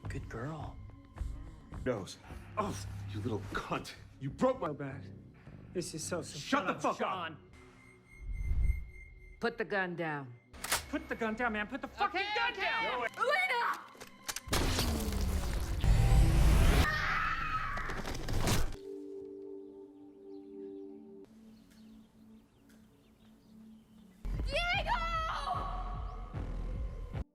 Good girl. Nose. Oh, you little cunt. You broke my bad. This is so Shut the fuck up. Put the gun down. Put the gun down, man. Put the fucking gun down. Elena!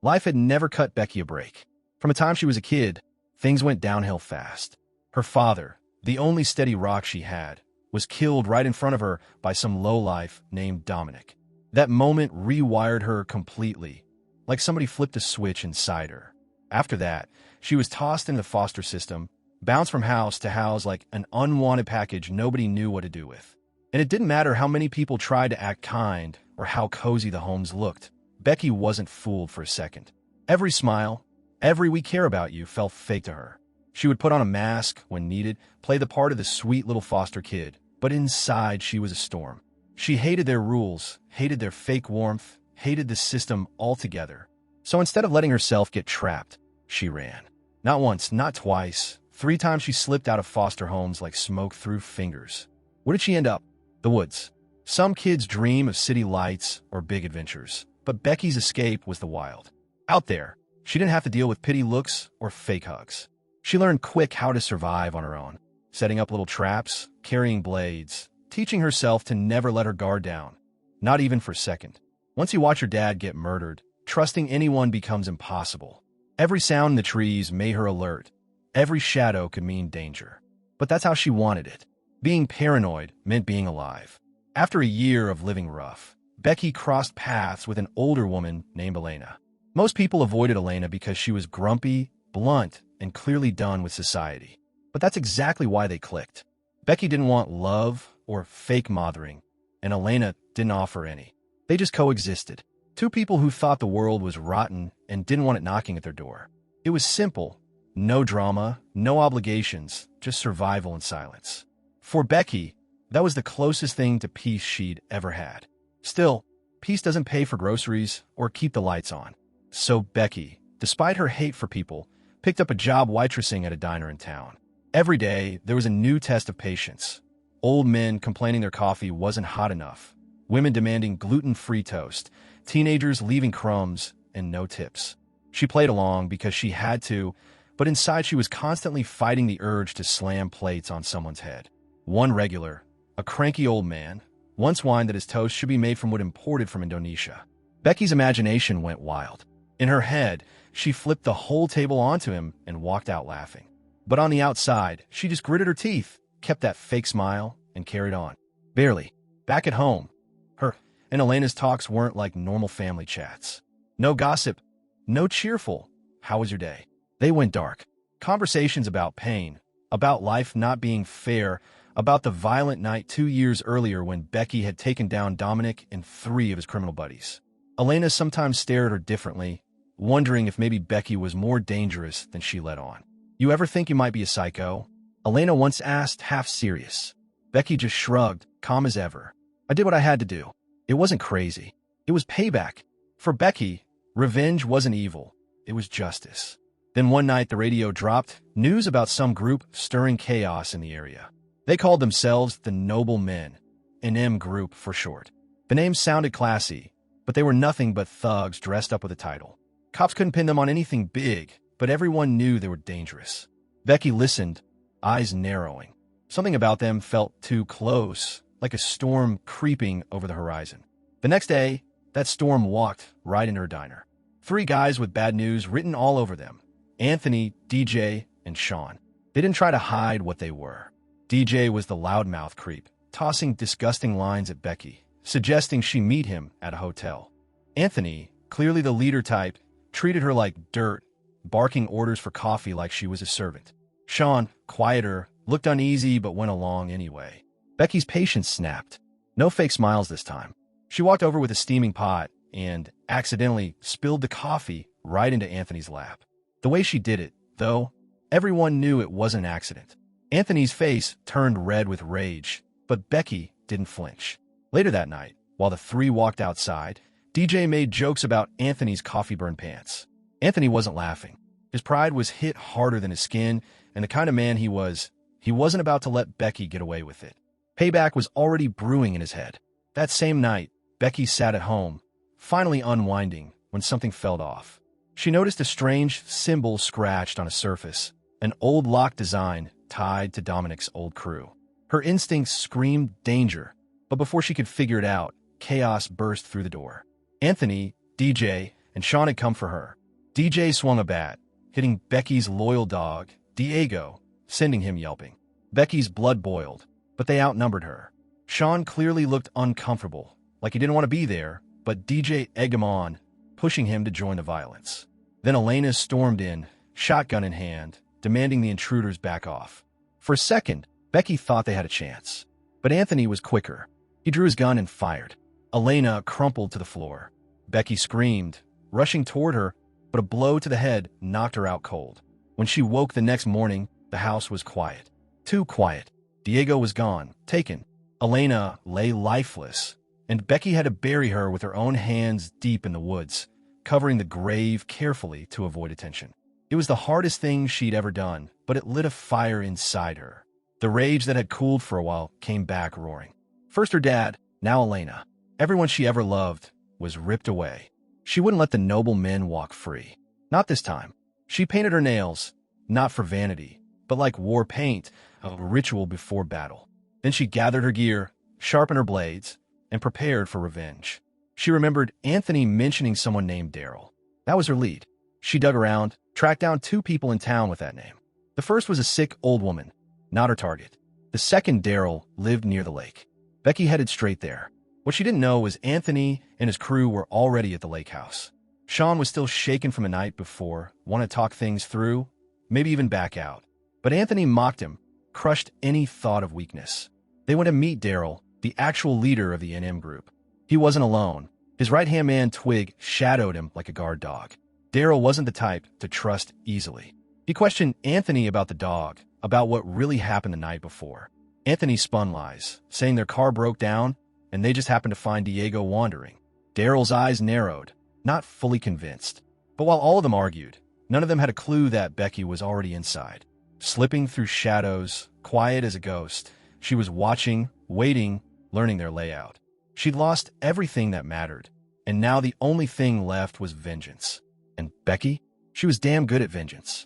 Life had never cut Becky a break. From the time she was a kid, things went downhill fast. Her father, the only steady rock she had, was killed right in front of her by some lowlife named Dominic. That moment rewired her completely, like somebody flipped a switch inside her. After that, she was tossed into the foster system, bounced from house to house like an unwanted package nobody knew what to do with. And it didn't matter how many people tried to act kind or how cozy the homes looked. Becky wasn't fooled for a second. Every smile, every "we care about you" felt fake to her. She would put on a mask when needed, play the part of the sweet little foster kid, but inside she was a storm. She hated their rules, hated their fake warmth, hated the system altogether. So instead of letting herself get trapped, she ran. Not once, not twice. 3 times she slipped out of foster homes like smoke through fingers. Where did she end up? The woods. Some kids dream of city lights or big adventures, but Becky's escape was the wild. Out there, she didn't have to deal with pity looks or fake hugs. She learned quick how to survive on her own, setting up little traps, carrying blades, teaching herself to never let her guard down, not even for a second. Once you watch your dad get murdered, trusting anyone becomes impossible. Every sound in the trees made her alert. Every shadow could mean danger. But that's how she wanted it. Being paranoid meant being alive. After a year of living rough, Becky crossed paths with an older woman named Elena. Most people avoided Elena because she was grumpy, blunt, and clearly done with society. But that's exactly why they clicked. Becky didn't want love or fake mothering, and Elena didn't offer any. They just coexisted. 2 people who thought the world was rotten and didn't want it knocking at their door. It was simple. No drama, no obligations, just survival and silence. For Becky, that was the closest thing to peace she'd ever had. Still, peace doesn't pay for groceries or keep the lights on. So Becky, despite her hate for people, picked up a job waitressing at a diner in town. Every day, there was a new test of patience. Old men complaining their coffee wasn't hot enough. Women demanding gluten-free toast. Teenagers leaving crumbs and no tips. She played along because she had to, but inside she was constantly fighting the urge to slam plates on someone's head. One regular, a cranky old man, once whined that his toast should be made from wood imported from Indonesia. Becky's imagination went wild. In her head, she flipped the whole table onto him and walked out laughing. But on the outside, she just gritted her teeth, kept that fake smile, and carried on. Barely. Back at home, her and Elena's talks weren't like normal family chats. No gossip, no cheerful "how was your day?" They went dark. Conversations about pain, about life not being fair, about the violent night 2 years earlier when Becky had taken down Dominic and 3 of his criminal buddies. Elena sometimes stared at her differently, wondering if maybe Becky was more dangerous than she let on. "You ever think you might be a psycho?" Elena once asked, half serious. Becky just shrugged, calm as ever. "I did what I had to do. It wasn't crazy. It was payback." For Becky, revenge wasn't evil. It was justice. Then one night the radio dropped news about some group stirring chaos in the area. They called themselves the Noble Men, an M group for short. The name sounded classy, but they were nothing but thugs dressed up with a title. Cops couldn't pin them on anything big, but everyone knew they were dangerous. Becky listened, eyes narrowing. Something about them felt too close, like a storm creeping over the horizon. The next day, that storm walked right into her diner. 3 guys with bad news written all over them. Anthony, DJ, and Sean. They didn't try to hide what they were. DJ was the loudmouth creep, tossing disgusting lines at Becky, suggesting she meet him at a hotel. Anthony, clearly the leader type, treated her like dirt, barking orders for coffee like she was a servant. Sean, quieter, looked uneasy but went along anyway. Becky's patience snapped. No fake smiles this time. She walked over with a steaming pot and accidentally spilled the coffee right into Anthony's lap. The way she did it, though, everyone knew it wasn't an accident. Anthony's face turned red with rage, but Becky didn't flinch. Later that night, while the 3 walked outside, DJ made jokes about Anthony's coffee-burn pants. Anthony wasn't laughing. His pride was hit harder than his skin, and the kind of man he wasn't about to let Becky get away with it. Payback was already brewing in his head. That same night, Becky sat at home, finally unwinding, when something fell off. She noticed a strange symbol scratched on a surface, an old lock design tied to Dominic's old crew. Her instincts screamed danger, but before she could figure it out, chaos burst through the door. Anthony, DJ, and Sean had come for her. DJ swung a bat, hitting Becky's loyal dog, Diego, sending him yelping. Becky's blood boiled, but they outnumbered her. Sean clearly looked uncomfortable, like he didn't want to be there, but DJ egged him on, pushing him to join the violence. Then Elena stormed in, shotgun in hand, demanding the intruders back off. For a second, Becky thought they had a chance. But Anthony was quicker. He drew his gun and fired. Elena crumpled to the floor. Becky screamed, rushing toward her, but a blow to the head knocked her out cold. When she woke the next morning, the house was quiet. Too quiet. Diego was gone, taken. Elena lay lifeless, and Becky had to bury her with her own hands deep in the woods, covering the grave carefully to avoid attention. It was the hardest thing she'd ever done, but it lit a fire inside her. The rage that had cooled for a while came back roaring. First her dad, now Elena. Everyone she ever loved was ripped away. She wouldn't let the noble men walk free. Not this time. She painted her nails, not for vanity, but like war paint, a ritual before battle. Then she gathered her gear, sharpened her blades, and prepared for revenge. She remembered Anthony mentioning someone named Daryl. That was her lead. She dug around, tracked down 2 people in town with that name. The first was a sick old woman, not her target. The second, Daryl, lived near the lake. Becky headed straight there. What she didn't know was Anthony and his crew were already at the lake house. Sean was still shaken from the night before, wanted to talk things through, maybe even back out. But Anthony mocked him, crushed any thought of weakness. They went to meet Daryl, the actual leader of the NM group. He wasn't alone. His right-hand man, Twig, shadowed him like a guard dog. Daryl wasn't the type to trust easily. He questioned Anthony about the dog, about what really happened the night before. Anthony spun lies, saying their car broke down and they just happened to find Diego wandering. Daryl's eyes narrowed, not fully convinced. But while all of them argued, none of them had a clue that Becky was already inside. Slipping through shadows, quiet as a ghost, she was watching, waiting, learning their layout. She'd lost everything that mattered, and now the only thing left was vengeance. And Becky? She was damn good at vengeance.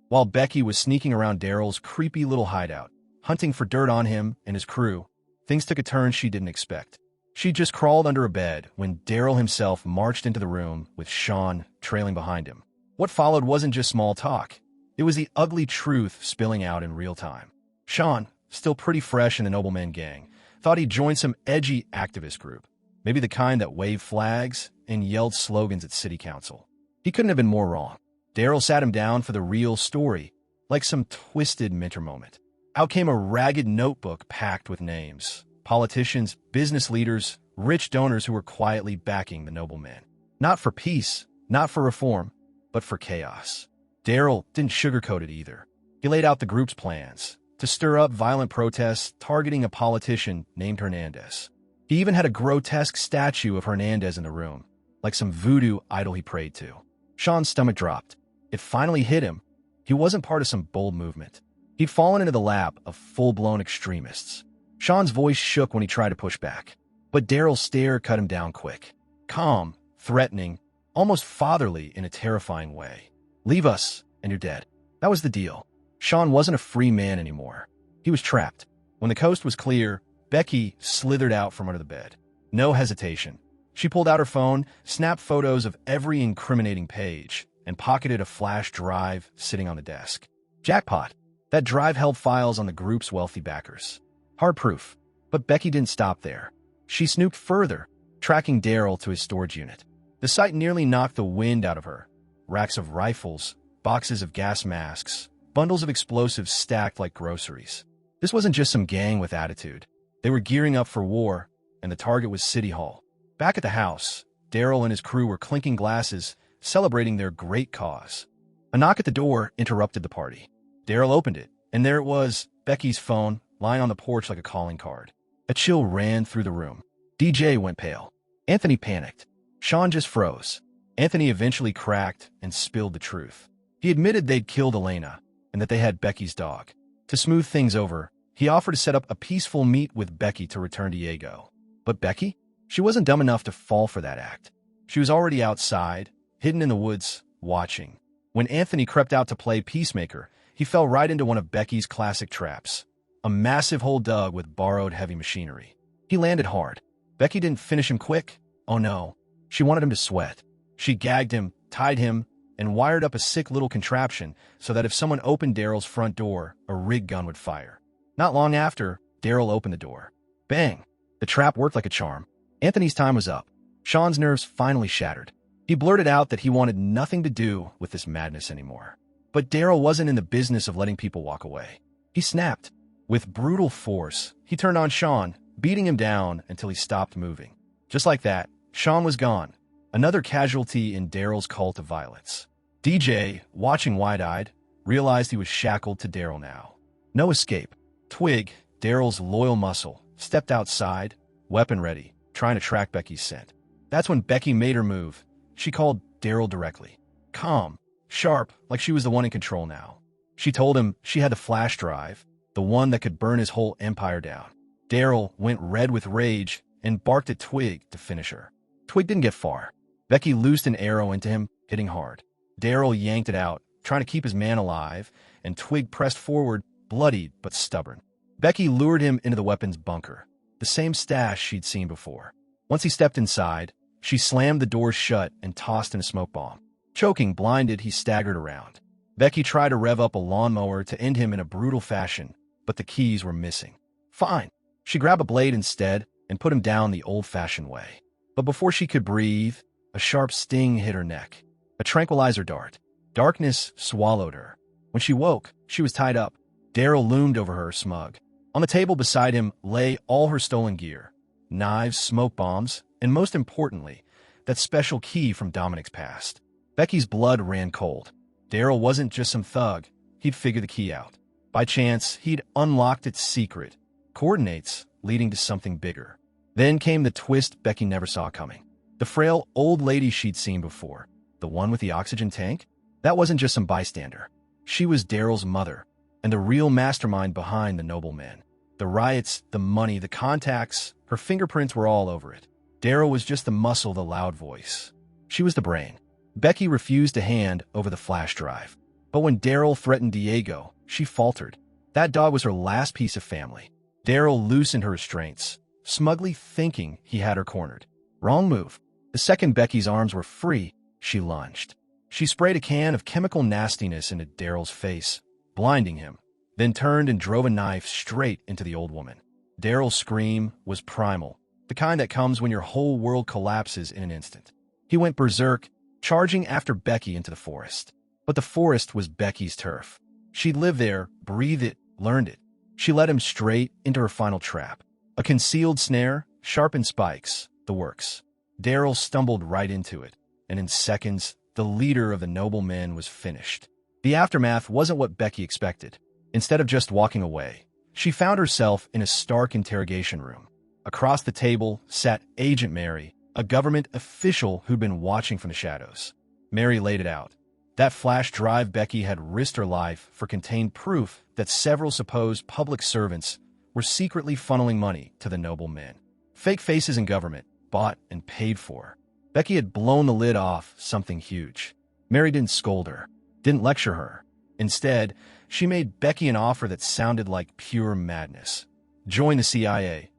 While Becky was sneaking around Daryl's creepy little hideout, hunting for dirt on him and his crew, things took a turn she didn't expect. She just crawled under a bed when Daryl himself marched into the room with Sean trailing behind him. What followed wasn't just small talk. It was the ugly truth spilling out in real time. Sean, still pretty fresh in the Nobleman gang, thought he'd joined some edgy activist group, maybe the kind that waved flags and yelled slogans at city council. He couldn't have been more wrong. Daryl sat him down for the real story, like some twisted mentor moment. Out came a ragged notebook packed with names. Politicians, business leaders, rich donors who were quietly backing the Nobleman. Not for peace, not for reform, but for chaos. Daryl didn't sugarcoat it either. He laid out the group's plans to stir up violent protests targeting a politician named Hernandez. He even had a grotesque statue of Hernandez in the room, like some voodoo idol he prayed to. Sean's stomach dropped. It finally hit him. He wasn't part of some bold movement. He'd fallen into the lap of full-blown extremists. Sean's voice shook when he tried to push back, but Daryl's stare cut him down quick. Calm, threatening, almost fatherly in a terrifying way. Leave us, and you're dead. That was the deal. Sean wasn't a free man anymore. He was trapped. When the coast was clear, Becky slithered out from under the bed. No hesitation. She pulled out her phone, snapped photos of every incriminating page, and pocketed a flash drive sitting on the desk. Jackpot. That drive held files on the group's wealthy backers. Hard proof. But Becky didn't stop there. She snooped further, tracking Daryl to his storage unit. The sight nearly knocked the wind out of her. Racks of rifles, boxes of gas masks, bundles of explosives stacked like groceries. This wasn't just some gang with attitude. They were gearing up for war, and the target was City Hall. Back at the house, Daryl and his crew were clinking glasses, celebrating their great cause. A knock at the door interrupted the party. Daryl opened it, and there it was, Becky's phone, lying on the porch like a calling card. A chill ran through the room. DJ went pale. Anthony panicked. Sean just froze. Anthony eventually cracked and spilled the truth. He admitted they'd killed Elena and that they had Becky's dog. To smooth things over, he offered to set up a peaceful meet with Becky to return Diego. But Becky? She wasn't dumb enough to fall for that act. She was already outside, hidden in the woods, watching. When Anthony crept out to play peacemaker, he fell right into one of Becky's classic traps. A massive hole dug with borrowed heavy machinery. He landed hard. Becky didn't finish him quick. Oh no. She wanted him to sweat. She gagged him, tied him, and wired up a sick little contraption so that if someone opened Daryl's front door, a rig gun would fire. Not long after, Daryl opened the door. Bang! The trap worked like a charm. Anthony's time was up. Sean's nerves finally shattered. He blurted out that he wanted nothing to do with this madness anymore. But Daryl wasn't in the business of letting people walk away. He snapped. With brutal force, he turned on Sean, beating him down until he stopped moving. Just like that, Sean was gone. Another casualty in Daryl's cult of violence. DJ, watching wide-eyed, realized he was shackled to Daryl now. No escape. Twig, Daryl's loyal muscle, stepped outside, weapon ready, trying to track Becky's scent. That's when Becky made her move. She called Daryl directly. Calm, sharp, like she was the one in control now. She told him she had the flash drive, the one that could burn his whole empire down. Daryl went red with rage and barked at Twig to finish her. Twig didn't get far. Becky loosed an arrow into him, hitting hard. Daryl yanked it out, trying to keep his man alive, and Twig pressed forward, bloodied but stubborn. Becky lured him into the weapon's bunker, the same stash she'd seen before. Once he stepped inside, she slammed the door shut and tossed in a smoke bomb. Choking, blinded, he staggered around. Becky tried to rev up a lawnmower to end him in a brutal fashion, but the keys were missing. Fine. She grabbed a blade instead and put him down the old-fashioned way. But before she could breathe, a sharp sting hit her neck. A tranquilizer dart. Darkness swallowed her. When she woke, she was tied up. Daryl loomed over her, smug. On the table beside him lay all her stolen gear. Knives, smoke bombs, and most importantly, that special key from Dominic's past. Becky's blood ran cold. Daryl wasn't just some thug. He'd figured the key out. By chance, he'd unlocked its secret. Coordinates leading to something bigger. Then came the twist Becky never saw coming. The frail old lady she'd seen before. The one with the oxygen tank? That wasn't just some bystander. She was Daryl's mother, and the real mastermind behind the nobleman. The riots, the money, the contacts, her fingerprints were all over it. Daryl was just the muscle, the loud voice. She was the brain. Becky refused to hand over the flash drive. But when Daryl threatened Diego, she faltered. That dog was her last piece of family. Daryl loosened her restraints, smugly thinking he had her cornered. Wrong move. The second Becky's arms were free, she lunged. She sprayed a can of chemical nastiness into Daryl's face, blinding him, then turned and drove a knife straight into the old woman. Daryl's scream was primal, the kind that comes when your whole world collapses in an instant. He went berserk, charging after Becky into the forest. But the forest was Becky's turf. She'd lived there, breathed it, learned it. She led him straight into her final trap. A concealed snare, sharpened spikes, the works. Daryl stumbled right into it, and in seconds, the leader of the noblemen was finished. The aftermath wasn't what Becky expected. Instead of just walking away, she found herself in a stark interrogation room. Across the table sat Agent Mary, a government official who'd been watching from the shadows. Mary laid it out. That flash drive Becky had risked her life for contained proof that several supposed public servants were secretly funneling money to the noblemen. Fake faces in government, bought and paid for. Becky had blown the lid off something huge. Mary didn't scold her, didn't lecture her. Instead, she made Becky an offer that sounded like pure madness. Join the CIA.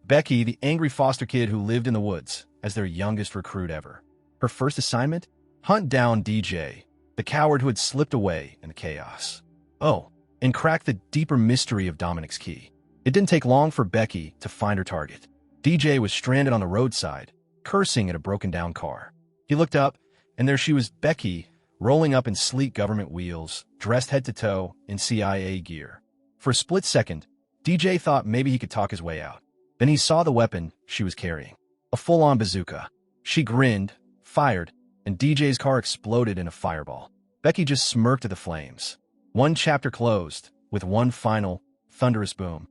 Becky, the angry foster kid who lived in the woods, as their youngest recruit ever. Her first assignment? Hunt down DJ, the coward who had slipped away in the chaos. Oh, and crack the deeper mystery of Dominic's key. It didn't take long for Becky to find her target. DJ was stranded on the roadside, cursing at a broken-down car. He looked up, and there she was, Becky, rolling up in sleek government wheels, dressed head to toe in CIA gear. For a split second, DJ thought maybe he could talk his way out. Then he saw the weapon she was carrying, a full-on bazooka. She grinned, fired, and DJ's car exploded in a fireball. Becky just smirked at the flames. One chapter closed, with one final, thunderous boom.